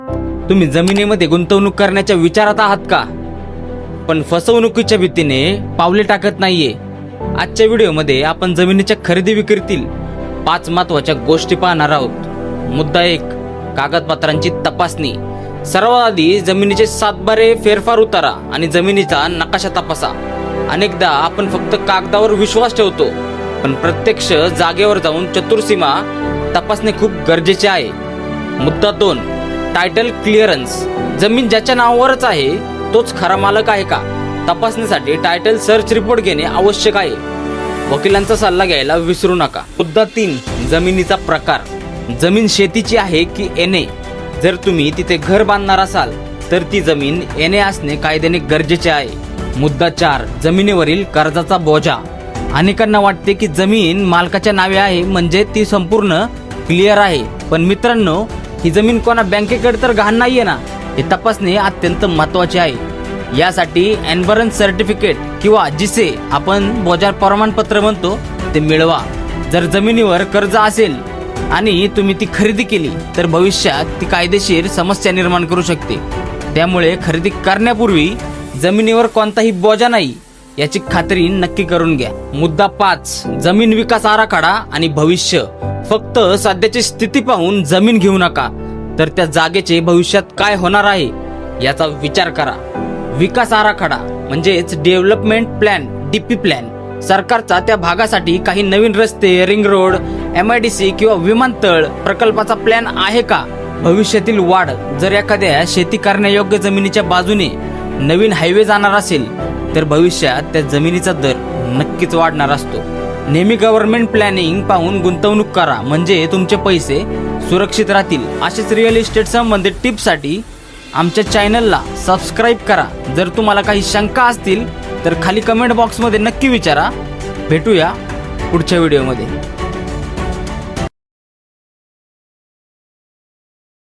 तुम्ही जमिनीमध्ये गुंतवणूक करण्याच्या विचारात आहात का, पण फसवणुकीच्या भीतीने पावले टाकत नाहीये? आजच्या व्हिडिओमध्ये आपण जमिनीच्या खरेदी विक्रीतील 5 महत्त्वाच्या गोष्टी पाहणार आहोत. मुद्दा 1, कागदपत्रांची तपासणी. सर्वात आधी जमिनीचे सातबारे फेरफार उतारा आणि जमिनीचा नकाशा तपासा. अनेकदा आपण फक्त कागदावर विश्वास ठेवतो, पण प्रत्यक्ष जागेवर जाऊन चतुर्सीमा तपासणे खूप गरजेचे आहे. मुद्दा 2, टायटल क्लिअरन्स. जमीन ज्याच्या नावावरच आहे तोच खरा मालक आहे का, तपासणीसाठी टायटल सर्च रिपोर्ट घेणे आवश्यक आहे. वकिलांचा सल्ला घ्यायला विसरू नका. मुद्दा 3, जमिनीचा प्रकार. जमीन शेतीची आहे की एनए. जर तुम्ही तिथे घर बांधणार असाल तर ती जमीन एनए असणे कायद्याने गरजेचे आहे. मुद्दा 4, जमिनीवरील कर्जाचा बोजा. अनेकांना वाटते की जमीन मालकाच्या नावे आहे म्हणजे ती संपूर्ण क्लिअर आहे, पण मित्रांनो, ही जमीन कोणा बँकेकडे तर गहाण नाहीये ना, हे तपासणे अत्यंत महत्त्वाचे आहे. यासाठी एन्बरन्स सर्टिफिकेट किंवा जिसे आपण बोजा प्रमाणपत्र म्हणतो ते मिळवा. जर जमिनीवर कर्ज असेल आणि तुम्ही ती खरेदी केली तर भविष्यात ती कायदेशीर समस्या निर्माण करू शकते. त्यामुळे खरेदी करण्यापूर्वी जमिनीवर कोणताही बोजा नाही याची खात्री नक्की करून घ्या. मुद्दा 5, जमीन विकास आराखडा आणि भविष्य. फक्त सध्याची स्थिती पाहून जमीन घेऊ नका, तर त्या जागेचे भविष्यात काय होणार आहे याचा विचार करा. विकास आराखडा म्हणजेच डेव्हलपमेंट प्लॅन, डीपी प्लॅन. सरकारचा त्या भागासाठी काही नवीन रस्ते, रिंग रोड, MIDC किंवा विमानतळ प्रकल्पाचा प्लॅन आहे का? भविष्यातील वाढ. जर एखाद्या शेती करण्यायोग्य जमिनीच्या बाजूने नवीन हायवे जाणार असेल तर भविष्यात त्या जमिनीचा दर नक्कीच वाढणार असतो. नेहमी गव्हर्नमेंट प्लॅनिंग पाहून गुंतवणूक करा, म्हणजे तुमचे पैसे सुरक्षित राहतील. असेच रिअल इस्टेट संबंधित टिप्ससाठी आमच्या चॅनलला सबस्क्राईब करा. जर तुम्हाला काही शंका असतील तर खाली कमेंट बॉक्समध्ये नक्की विचारा. भेटूया पुढच्या व्हिडिओमध्ये.